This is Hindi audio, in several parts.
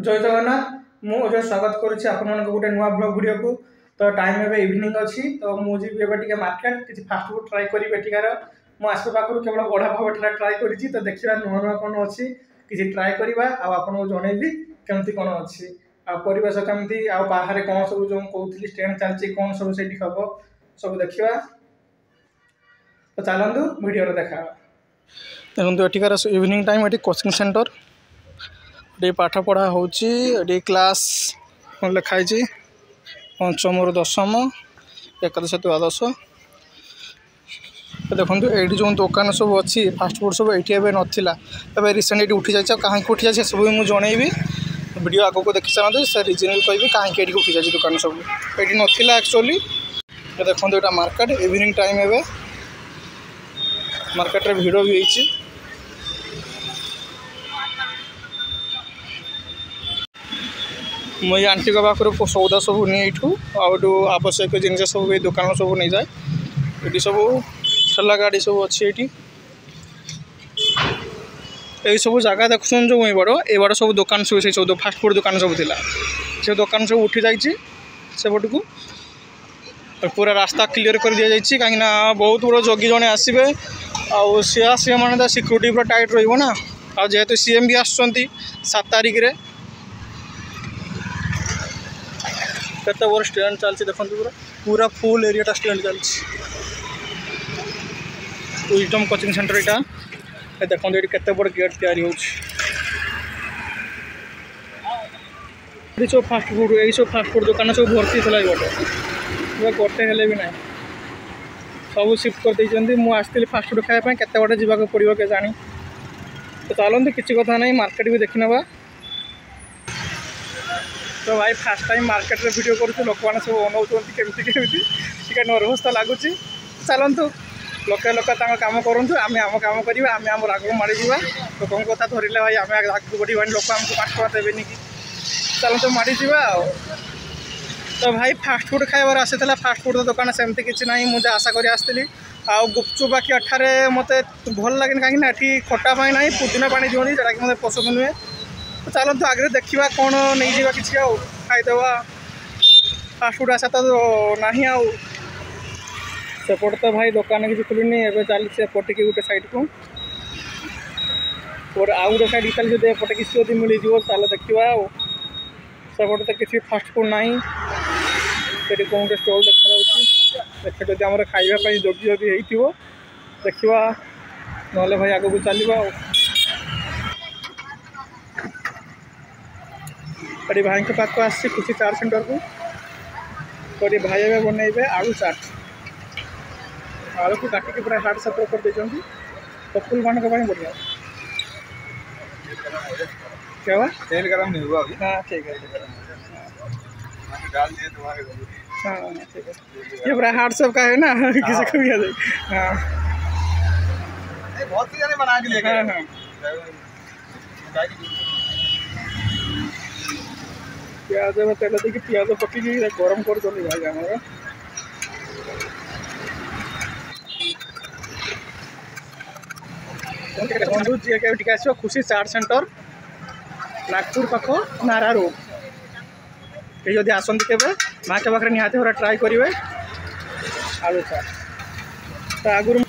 जय जगन्नाथ मुझे स्वागत करुच्ची आपण गोटे नुआ ब्लॉग वीडियो को। तो टाइम एवं इवनिंग अच्छी तो मुझे टे मार्केट किसी फास्ट फूड ट्राए करी एଠିकार मु आसपा पाखर केवल बड़ा भाव ट्राए करी तो देखा नुआ नुआ कौन अच्छी किसी ट्राए करवा आपको जनइबी केमती कौन अच्छी आवेश केमती बाहर कौन सब जो कहती स्टैंड चलती कौन सब से हम सब देखा। तो चलतु वीडियो देखा देखो एଠିकार इवनिंग टाइम ये कोचिंग सेंटर ये पाठ पढ़ा होची क्लास लिखाई पंचम रु दशम एकादश द्वादश। देखो ये जो दुकान सब अच्छी फास्ट फूड सब ये नाला ए रिसेंट ये उठी जाए कहीं उठी जाए सब मुझे जनइबी वीडियो आग को देखी सारे से रिजन भी कहि कहीं उठी जाए दुकान सब ये नाला एक्चुअली। देखो यहाँ मार्केट इवनिंग टाइम ए मार्केट भिड़ भी होती मुझे आंटी पाखर सौदा सब नहीं आठू आवश्यक जिन सब दुकान सब नहीं जाए ये सब ठेला गाड़ी सब अच्छी ये सब जगह देखुन जो ये बड़ सब दुकान सब से फास्ट फूड दुकान सब थिला से दुकान सब उठी जाइए सेपट को पूरा रास्ता क्लीयर कर दि जाइए कहीं बहुत बड़ जगी जड़े आसवे सी मैंने सिक्यूरीटी पूरा टाइट रहा आ जेहेतु सीएम भी आसुँच 7 तारिख रे केते बड़ स्टैंड चलती देखो पूरा पूरा फुल एरिया स्टैंड चलती विजडम कोचिंग सेंटर यहाँ देखो ये केते बड़ गेट तैयारी हो फास्ट फूड यही सब फास्ट फूड दुकान सब भर्ती थी गोटे गोटे हेले भी ना सब शिफ्ट कर देती मुझे आसती फास्ट फूड खायापी केते बाटे जावाक पड़ो के जानी। तो चलते किसी कथा ना मार्केट भी देखी ना। तो भाई फास्ट टाइम मार्केट रे वीडियो करूँ लोक मैंने सब अनाउंट केमती टे नर्भस तो लगुच चलतु लोके लोक काम करूँ आम आम काम करा आम आम आग माड़ी जा लोक कथा धरले भाई आम आगे बढ़ा लोक आमको 5 टଙ୍କା देवे कि चलते माड़ी जा। तो भाई फास्ट फूड खाइबार आसाला फास्ट फूड दुकान सेमती किसी ना मुझे आशा कर आसती गुपचुप बाकी अठारे मत भल लगे कहीं खटा पाई ना पुदीना पानी दिखती जोटा कि मतलब पसंद नुहे। तो चलते आगे देखा कौन नहीं जावा किसी खाईदेवा फास्ट फूड आशा तो ना सेपट तो भाई दुकान किसी खुलनी एवं चली सेपटे कि गोटे साइड को और आउ गोटे साइड चली जो एपटे किसी जब मिल जाए देखा सेपटे तो किसी फास्ट फूड ना ये कौन गोटे स्टल देखा देखा जब आम खावाई जगी जदि हो देखा ना भाई आग को चलवा। ये भाई के पाक आसी खुशी चाट सेंटर को तो ये भाई ए बनइबे आलू चाट आलू को काटिक पूरा हार्ड सेपरेट कर देते कपुल मान बढ़िया क्या हुआ तेल गरम नहीं हुआ अभी। हाँ ठीक है डाल दिए तुम्हारे। हाँ ठीक है ये पूरा हार्ड सब का है ना किसी को भी याद है। हाँ बहुत सी बना के लेकर। हाँ प्याज तेल देखिए प्याज पकड़ गरम कर चली भाई हमारा बंधु टे आस खुशी चाट सेंटर नागपुर पाख नारा रोड ये जब आसती के माँ के पाखे निहाती भाव ट्राए करेंगे आलू चाट। तो आगुरी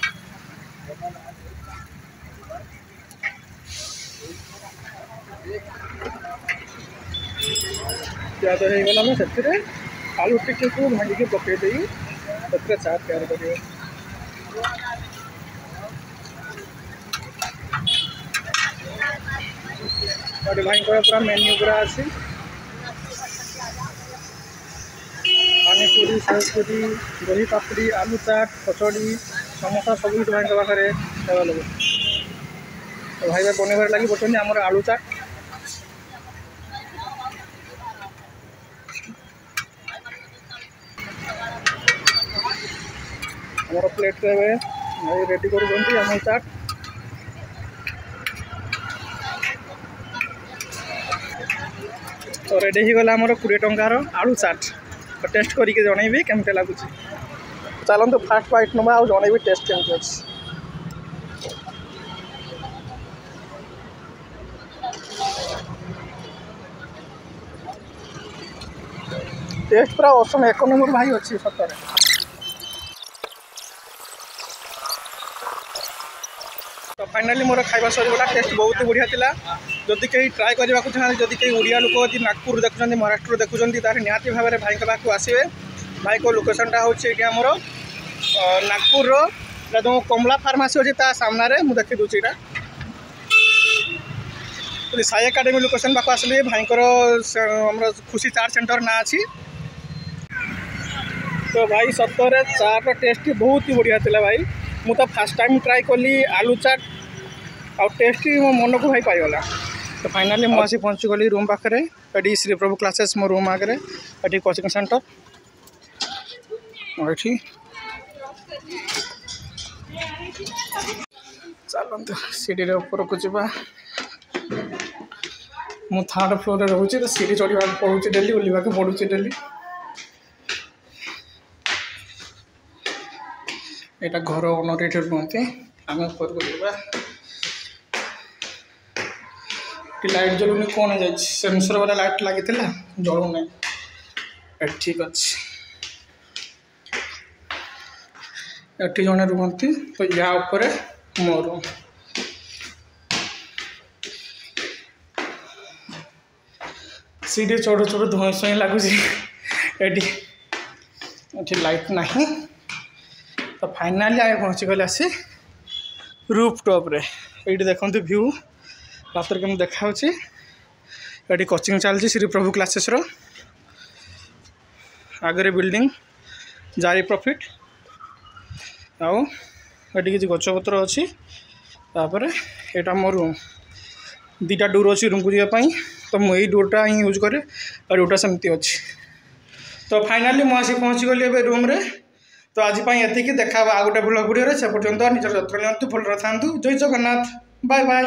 प्याज होगला से आलू टिके को भांगी पकईदे चाट तैयार करेंगे। भाई पूरा मेन्यू पूरा अच्छी पानी पूरी सस पूरी दही पापड़ी आलू चाट कचौड़ी समोसा सब भाई पाखे अवेलेबल। तो भाई बनइबार लगी बोलते आमर आलू चाट आमर प्लेट भाई रेडी कर आम चाट तो रेडी होगला आमर 20 टंकार आलू चाट तो टेस्ट करके जनइबी केमती लगुच। चलते फास्ट बाइट नवा आ जनइबी टेस्ट केमती अच्छी। टेस्ट पूरा औसम एक नंबर भाई अच्छी सतरे। तो फाइनाली मोर खाଇବା सरीगला टेस्ट बहुत बढ़िया थिला। जदि कहीं ट्राए करने को चाहते जदि कहीं ओडिया लोक यदि नागपुर देखुं महाराष्ट्र देखुं तार निहाती भाव में भाई पाक आसवे। भाई को लोकेशनटा हूँ आमर नागपुर जो कमला फार्मासी अच्छे ता सामने मुझे देखी दूसरी साई एकाडेमी लोकेशन पाक आसले भाई खुशी चाट सेंटर ना अच्छी। तो भाई सतरे चाट टेस्ट बहुत ही बढ़िया थिला भाई। मु तो फास्ट टाइम ट्राए कली आलू चाट आ टेस्ट मो मन को भाई पाईगला। तो फाइनाली मुझे पहुँची गली रूम पाखे ये श्री प्रभु क्लासेस मो रूम आगे ये कोचिंग सेंटर ये चलते सीढ़ी ऊपर को जा। मु थर्ड फ्लोर रे रोचे तो सीढ़ी चढ़ा पड़ूँ डेली ओल्वा पड़ू डेली। यहाँ घर ओनर ये रुहति आम ऊपर को जा। लाइट जलूनी कौन है सेंसर वाला लाइट लगी जलू ना ठीक अच्छे। एटी जड़े रुहति तो या ऊपर मो रूम सीढ़ी चढ़ू चढ़ू धुआं शुई लगुच ये लाइट ना। तो फाइनाली आगे पहुँची गले आसी रूफ टॉप रे ये देखते व्यू रातर के देखा ये कोचिंग चलती श्री प्रभु क्लासेस आगे बिल्डिंग जारी प्रॉफिट आउ ये किसी गछपतर अच्छी। यहाँ मो रूम दीटा डोर अच्छी रूम को जावाई तो मुझे डोरटा ही यूज करे और डोरटा सेमती अच्छी। तो फाइनाली मुझे पहुँची गली ए रूम रे। तो आज ये देखा आ गोटे ब्लॉग वीडियो से पर्यटन निज जत्न नि भल था। जय जगन्नाथ बाय बाय।